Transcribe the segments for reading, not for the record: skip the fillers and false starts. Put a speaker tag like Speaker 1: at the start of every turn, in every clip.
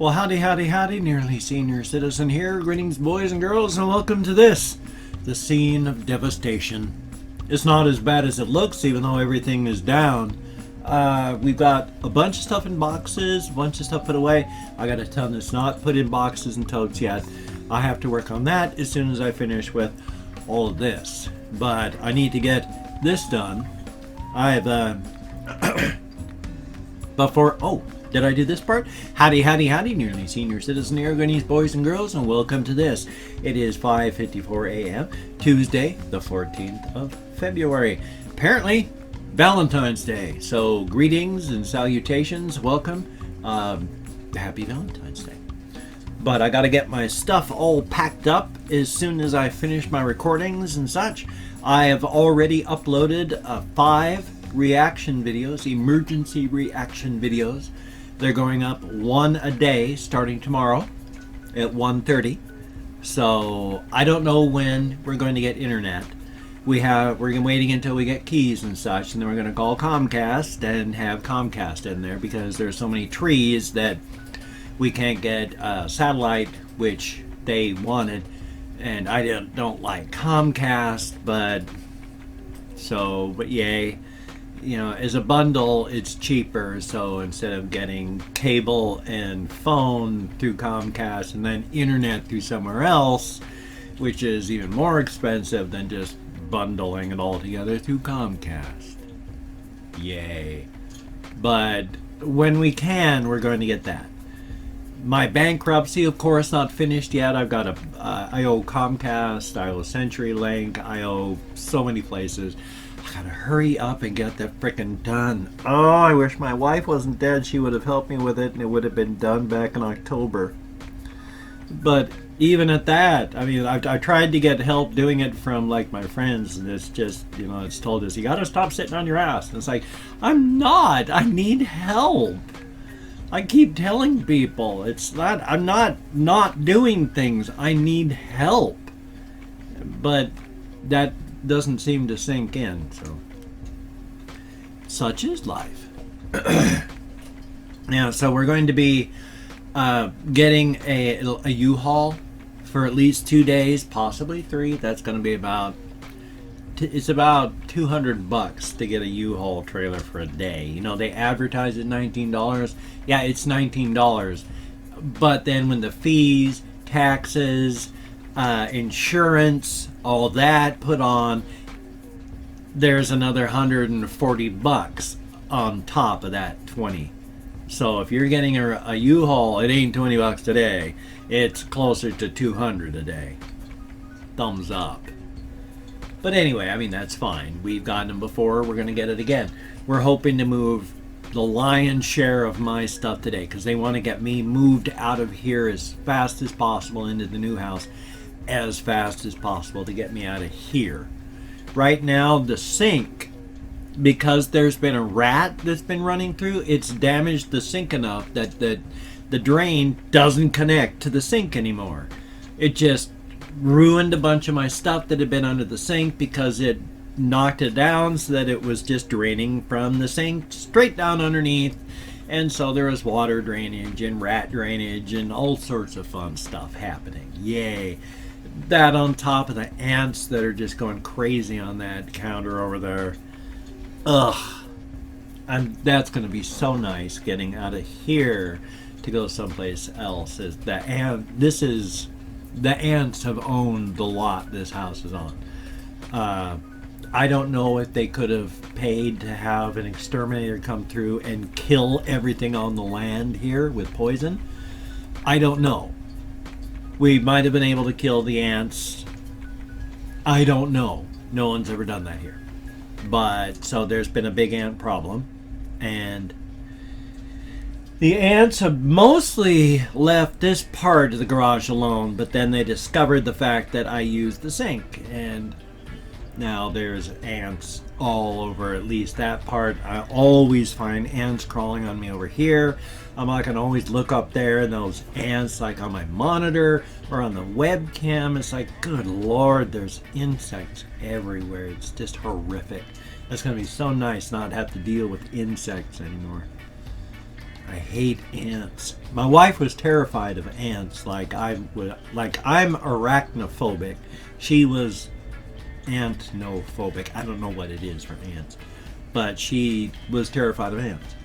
Speaker 1: Well, howdy, howdy, howdy, nearly senior citizen here. Greetings, boys and girls, and welcome to this, the scene of devastation. It's not as bad as it looks, even though everything is down. We've got a bunch of stuff in boxes, a bunch of stuff put away. I got a ton that's not put in boxes and totes yet. I have to work on that as soon as I finish with all of this. But I need to get this done. Did I do this part? Howdy, howdy, howdy, nearly senior citizen here, greetings, boys and girls, and welcome to this. It is 5:54 a.m., Tuesday, the 14th of February. Apparently, Valentine's Day. So, greetings and salutations, welcome. Happy Valentine's Day. But I gotta get my stuff all packed up as soon as I finish my recordings and such. I have already uploaded 5 reaction videos, emergency reaction videos. They're going up one a day starting tomorrow at 1:30. So I don't know when we're going to get internet. We're waiting until we get keys and such, and then we're going to call Comcast and have Comcast in there because there's so many trees that we can't get satellite, which they wanted, and I don't like Comcast, but yay. You know, as a bundle, it's cheaper, so instead of getting cable and phone through Comcast and then internet through somewhere else, which is even more expensive than just bundling it all together through Comcast. Yay. But when we can, we're going to get that. My bankruptcy, of course, not finished yet. I owe Comcast, I owe CenturyLink, I owe so many places. I gotta hurry up and get that frickin' done. Oh, I wish my wife wasn't dead. She would have helped me with it and it would have been done back in October. But even at that, I mean, I tried to get help doing it from like my friends, and it's just, you know, it's told us, you gotta stop sitting on your ass. And it's like, I'm not. I need help. I keep telling people, I'm not doing things. I need help. But that doesn't seem to sink in, so such is life. Yeah, so we're going to be getting a U-Haul for at least 2 days, possibly 3. That's going to be about $200 to get a U-Haul trailer for a day. You know, they advertise at $19. Yeah, it's $19, but then when the fees, taxes, insurance, all that put on, there's another $140 on top of that 20. So if you're getting a U-Haul, it ain't $20 a day. It's closer to $200 a day. Thumbs up. But anyway, I mean, that's fine. We've gotten them before. We're going to get it again. We're hoping to move the lion's share of my stuff today because they want to get me moved out of here as fast as possible into the new house as fast as possible to get me out of here. Right now, the sink, because there's been a rat that's been running through, it's damaged the sink enough that the drain doesn't connect to the sink anymore. It just ruined a bunch of my stuff that had been under the sink because it knocked it down so that it was just draining from the sink straight down underneath. And so there was water drainage and rat drainage and all sorts of fun stuff happening. Yay. That on top of the ants that are just going crazy on that counter over there. Ugh. That's going to be so nice getting out of here to go someplace else. The ants have owned the lot this house is on. I don't know if they could have paid to have an exterminator come through and kill everything on the land here with poison. I don't know. We might have been able to kill the ants. I don't know. No one's ever done that here. But, so there's been a big ant problem. And the ants have mostly left this part of the garage alone, but then they discovered the fact that I used the sink. And now there's ants all over at least that part. I always find ants crawling on me over here. I can always look up there and those ants like on my monitor or on the webcam. It's like, good Lord, there's insects everywhere. It's just horrific. It's going to be so nice not have to deal with insects anymore. I hate ants. My wife was terrified of ants. I'm arachnophobic. She was anthnophobic. I don't know what it is for ants, but she was terrified of ants.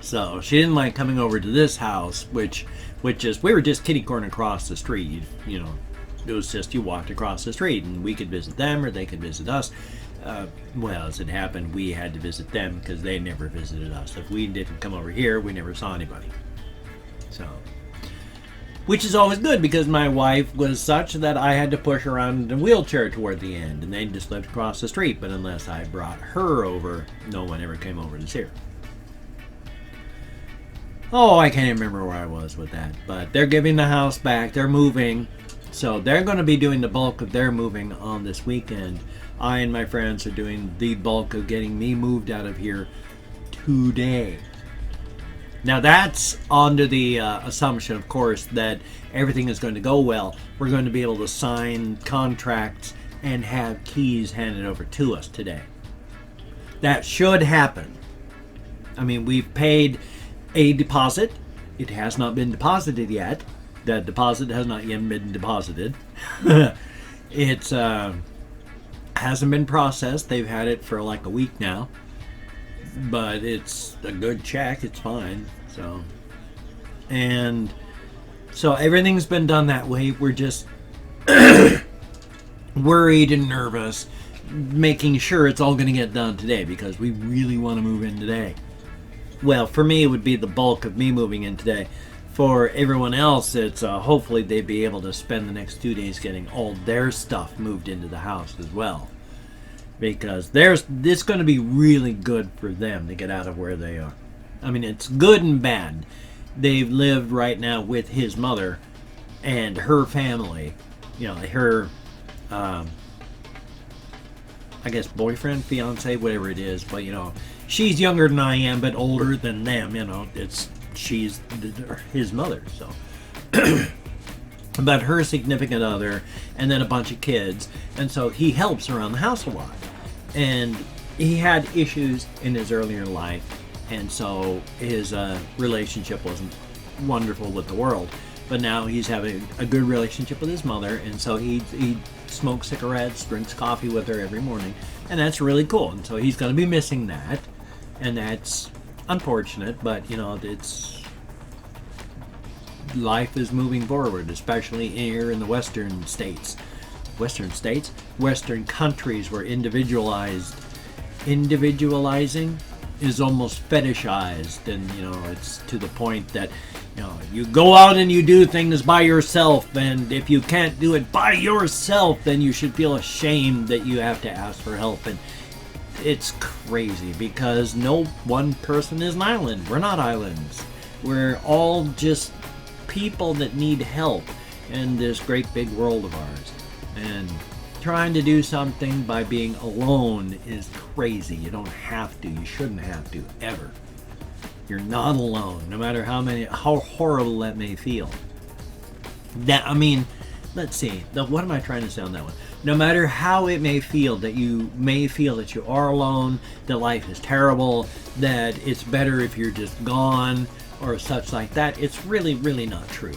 Speaker 1: So she didn't like coming over to this house, which is, we were just kitty corner across the street. You know, it was just, you walked across the street and we could visit them or they could visit us. Well, as it happened, we had to visit them because they never visited us. If we didn't come over here, we never saw anybody. So, which is always good because my wife was such that I had to push her around in a wheelchair toward the end, and they just lived across the street. But unless I brought her over, no one ever came over to see her. Oh, I can't even remember where I was with that. But they're giving the house back. They're moving. So they're going to be doing the bulk of their moving on this weekend. I and my friends are doing the bulk of getting me moved out of here today. Now that's under the assumption, of course, that everything is going to go well. We're going to be able to sign contracts and have keys handed over to us today. That should happen. I mean, we've paid a deposit. It has not been deposited yet. The deposit has not yet been deposited. It's hasn't been processed. They've had it for like a week now, but it's a good check. It's fine. So everything's been done that way. We're just worried and nervous, making sure it's all going to get done today because we really want to move in today. Well, for me, it would be the bulk of me moving in today. For everyone else, it's hopefully they'd be able to spend the next 2 days getting all their stuff moved into the house as well. Because it's going to be really good for them to get out of where they are. I mean, it's good and bad. They've lived right now with his mother and her family. You know, her, I guess, boyfriend, fiance, whatever it is. But, you know, she's younger than I am, but older than them. You know, she's his mother, so. But her significant other, and then a bunch of kids, and so he helps around the house a lot. And he had issues in his earlier life, and so his relationship wasn't wonderful with the world. But now he's having a good relationship with his mother, and so he smokes cigarettes, drinks coffee with her every morning, and that's really cool. And so he's going to be missing that, and that's unfortunate, but you know, life is moving forward, especially here in the Western countries where individualizing is almost fetishized, and you know, it's to the point that, you know, you go out and you do things by yourself, and if you can't do it by yourself, then you should feel ashamed that you have to ask for help. And it's crazy because no one person is an island. We're not islands. We're all just people that need help in this great big world of ours. And trying to do something by being alone is crazy. You don't have to. You shouldn't have to, ever. You're not alone, no matter how horrible that may feel. Let's see. What am I trying to say on that one? No matter how it may feel, that you may feel that you are alone, that life is terrible, that it's better if you're just gone, or such like that, it's really, really not true.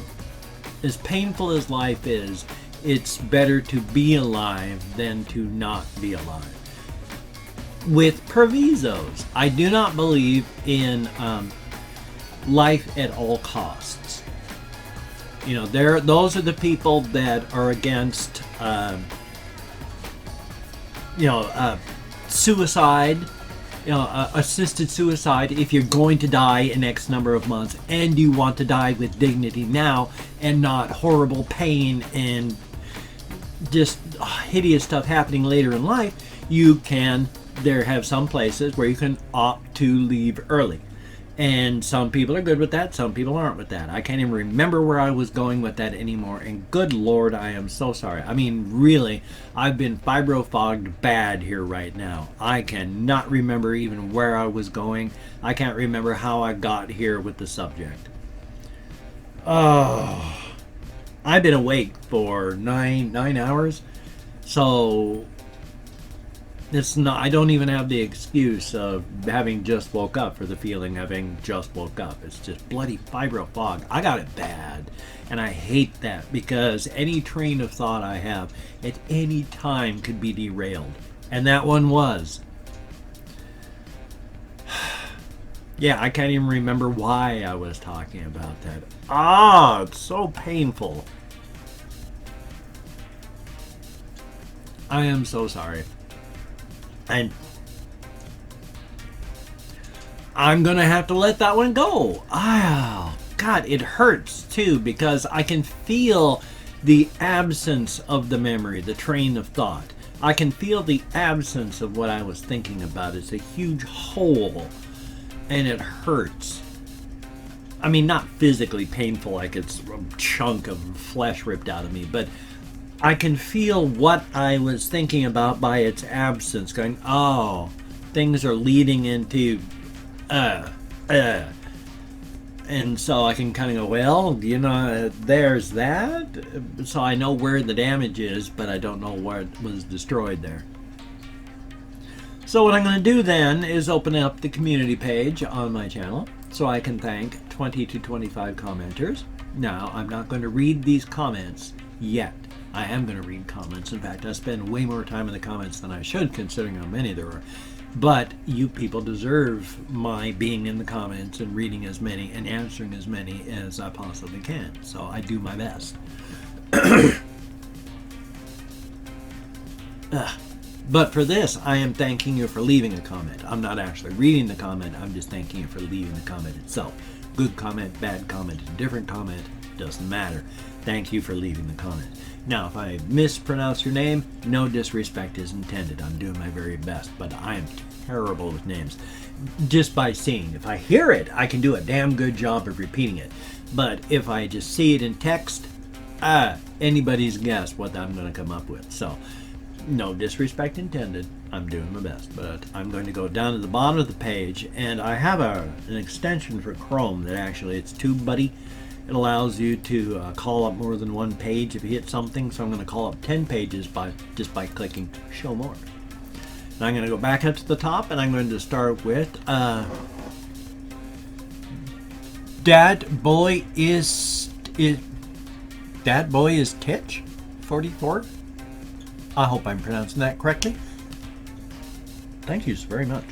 Speaker 1: As painful as life is, it's better to be alive than to not be alive. With provisos, I do not believe in life at all costs. You know, those are the people that are against, suicide, assisted suicide. If you're going to die in X number of months and you want to die with dignity now and not horrible pain and just hideous stuff happening later in life, you can. There have some places where you can opt to leave early. And some people are good with that, some people aren't with that. I can't even remember where I was going with that anymore, and good Lord, I am so sorry. I mean, really, I've been fibro-fogged bad here right now. I cannot remember even where I was going. I can't remember how I got here with the subject. Oh, I've been awake for nine hours, so It's not. I don't even have the excuse of having just woke up for the feeling of having just woke up. It's just bloody fibro fog. I got it bad, and I hate that because any train of thought I have at any time could be derailed, and that one was. Yeah, I can't even remember why I was talking about that. It's so painful. I am so sorry. And I'm gonna have to let that one go. God, it hurts too because I can feel the absence of the memory, the train of thought. I can feel the absence of what I was thinking about. It's a huge hole, and it hurts. I mean, not physically painful like it's a chunk of flesh ripped out of me, but I can feel what I was thinking about by its absence, going, things are leading into, and so I can kind of go, well, there's that, so I know where the damage is, but I don't know what was destroyed there. So what I'm going to do then is open up the community page on my channel, so I can thank 20 to 25 commenters. Now, I'm not going to read these comments yet. I am going to read comments. In fact, I spend way more time in the comments than I should, considering how many there are. But you people deserve my being in the comments and reading as many and answering as many as I possibly can. So I do my best. But for this, I am thanking you for leaving a comment. I'm not actually reading the comment. I'm just thanking you for leaving the comment itself. Good comment, bad comment, different comment, doesn't matter. Thank you for leaving the comment. Now, if I mispronounce your name, no disrespect is intended. I'm doing my very best, but I am terrible with names. Just by seeing. If I hear it, I can do a damn good job of repeating it. But if I just see it in text, anybody's guess what I'm going to come up with. So, no disrespect intended. I'm doing my best. But I'm going to go down to the bottom of the page, and I have an extension for Chrome that actually, it's TubeBuddy. It allows you to call up more than one page if you hit something. So I'm going to call up 10 pages just by clicking Show More. And I'm going to go back up to the top, and I'm going to start with Dad Boy is Titch 44. I hope I'm pronouncing that correctly. Thank you so very much.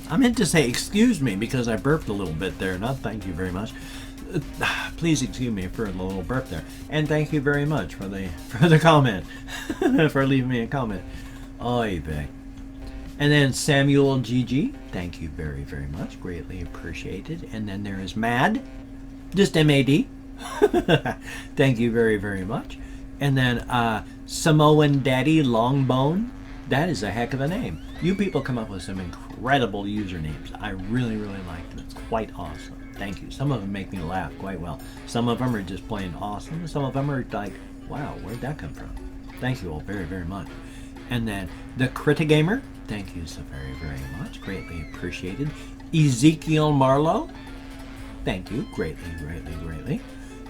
Speaker 1: I meant to say excuse me because I burped a little bit there, not thank you very much. Please excuse me for the little burp there. And thank you very much for the comment. For leaving me a comment. Oy vey. And then Samuel GG, thank you very, very much. Greatly appreciated. And then there is Mad, just M-A-D. Thank you very, very much. And then Samoan Daddy Longbone. That is a heck of a name. You people come up with some incredible usernames. I really, really like them. It's quite awesome. Thank you. Some of them make me laugh quite well. Some of them are just plain awesome. Some of them are like, wow, where'd that come from? Thank you all very, very much. And then the Critigamer. Thank you so very, very much. Greatly appreciated. Ezekiel Marlowe. Thank you. Greatly, greatly, greatly.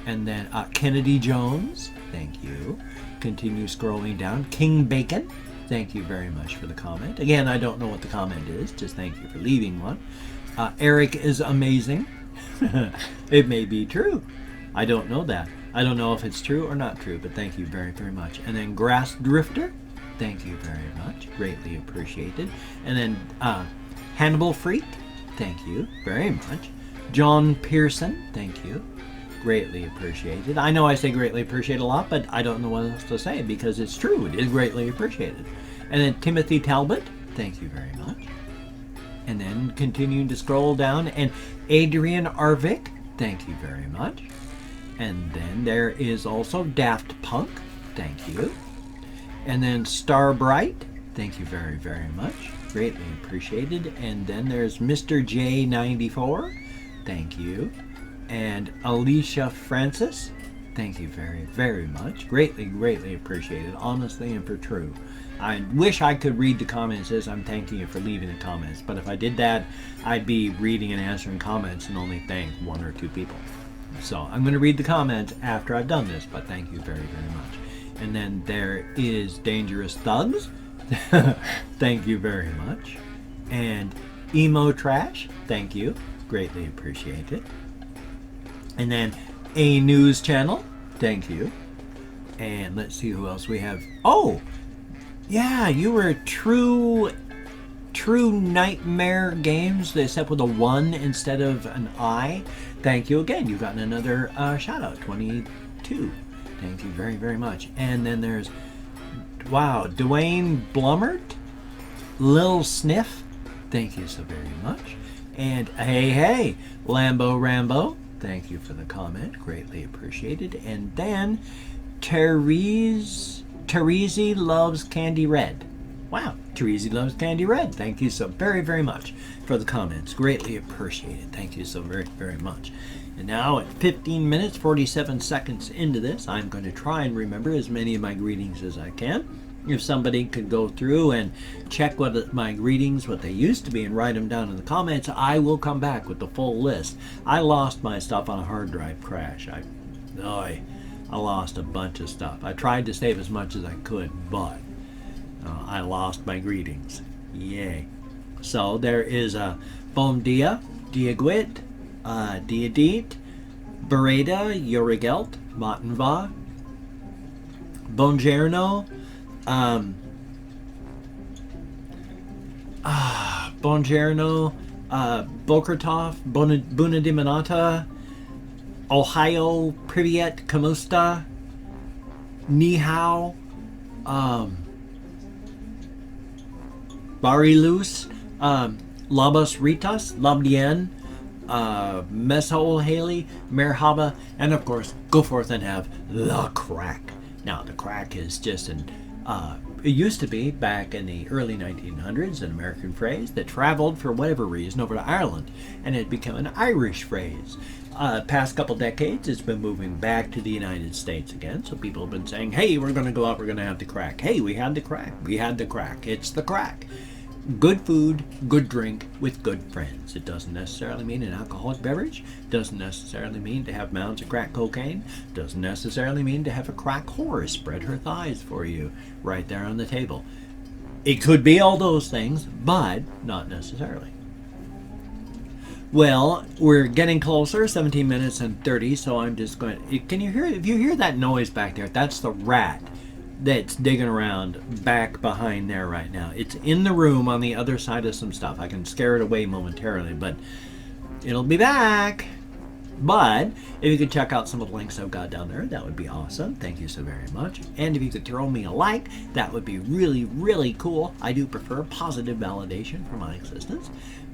Speaker 1: And then Kennedy Jones. Thank you. Continue scrolling down. King Bacon. Thank you very much for the comment. Again, I don't know what the comment is. Just thank you for leaving one. Eric is amazing. It may be true. I don't know that. I don't know if it's true or not true, but thank you very, very much. And then Grass Drifter. Thank you very much. Greatly appreciated. And then Hannibal Freak. Thank you very much. John Pearson. Thank you. Greatly appreciated. I know I say greatly appreciate a lot, but I don't know what else to say because it's true. It is greatly appreciated. And then Timothy Talbot, thank you very much. And then continuing to scroll down, and Adrian Arvik, thank you very much. And then there is also Daft Punk, thank you. And then Starbright, thank you very, very much. Greatly appreciated. And then there's Mr. J94, thank you. And Alicia Francis, thank you very, very much. Greatly, greatly appreciated, honestly and for true. I wish I could read the comments as I'm thanking you for leaving the comments, but if I did that, I'd be reading and answering comments and only thank one or two people. So I'm going to read the comments after I've done this, but thank you very, very much. And then there is Dangerous Thugs. Thank you very much. And Emo Trash, thank you. Greatly appreciate it. And then A News Channel, thank you. And let's see who else we have. Oh, yeah, you were True Nightmare Games, except with a 1 instead of an I. Thank you again. You've gotten another shout out, 22. Thank you very, very much. And then there's, wow, Dwayne Blummert, Lil Sniff, thank you so very much. And hey, Lambo Rambo, thank you for the comment, greatly appreciated. And then Therese Loves Candy Red. Wow, Therese Loves Candy Red. Thank you so very, very much for the comments. Greatly appreciated. Thank you so very, very much. And now at 15 minutes, 47 seconds into this, I'm going to try and remember as many of my greetings as I can. If somebody could go through and check what my greetings, what they used to be, and write them down in the comments, I will come back with the full list. I lost my stuff on a hard drive crash. I lost a bunch of stuff. I tried to save as much as I could, but I lost my greetings. Yay. So there is a Bom Dia, Diaguit, Diadit, Bereda, Yorigelt, Matenva, Bongiorno, Bongiorno, Bokertov, Bunadimanata, Ohio, Privyet, Kamusta, Ni Hao, Barilus, Labas Ritas, Labdien, Meshaol Haley, Merhaba, and of course, go forth and have the crack. Now, the crack is just it used to be back in the early 1900s an American phrase that traveled for whatever reason over to Ireland, and it had become an Irish phrase. Past couple decades, it's been moving back to the United States again. So people have been saying, hey, we're going to go out, we're going to have the crack. Hey, we had the crack. We had the crack. It's the crack. Good food, good drink with good friends. It doesn't necessarily mean an alcoholic beverage. Doesn't necessarily mean to have mounds of crack cocaine. Doesn't necessarily mean to have a crack whore spread her thighs for you right there on the table. It could be all those things, but not necessarily. Well, we're getting closer, 17 minutes and 30, so I'm just going to... Can you hear... If you hear that noise back there, that's the rat that's digging around back behind there right now. It's in the room on the other side of some stuff. I can scare it away momentarily, but it'll be back. But if you could check out some of the links I've got down there, that would be awesome. Thank you so very much. And if you could throw me a like, that would be really, really cool. I do prefer positive validation for my existence.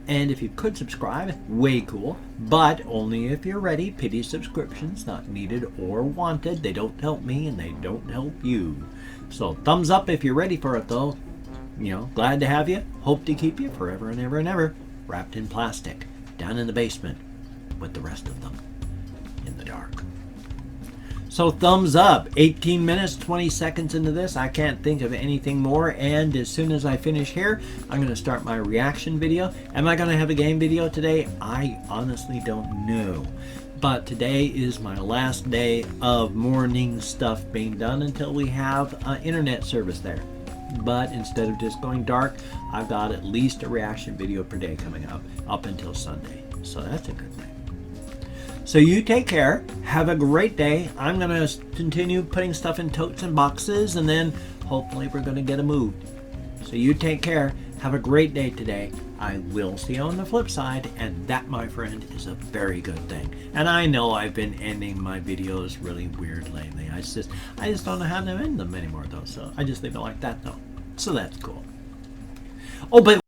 Speaker 1: And if you could subscribe, way cool, but only if you're ready. Pity subscriptions, not needed or wanted. They don't help me and they don't help you. So thumbs up if you're ready for it though. You know, glad to have you. Hope to keep you forever and ever and ever. Wrapped in plastic, down in the basement with the rest of them in the dark. So thumbs up. 18 minutes, 20 seconds into this. I can't think of anything more. And as soon as I finish here, I'm going to start my reaction video. Am I going to have a game video today? I honestly don't know. But today is my last day of morning stuff being done until we have internet service there. But instead of just going dark, I've got at least a reaction video per day coming up until Sunday. So that's a good thing. So you take care, have a great day. I'm going to continue putting stuff in totes and boxes, and then hopefully we're going to get it moved. So you take care, have a great day today. I will see you on the flip side, and that, my friend, is a very good thing. And I know I've been ending my videos really weird lately. I just don't know how to end them anymore, though. So I just leave it like that, though. So that's cool. Oh, but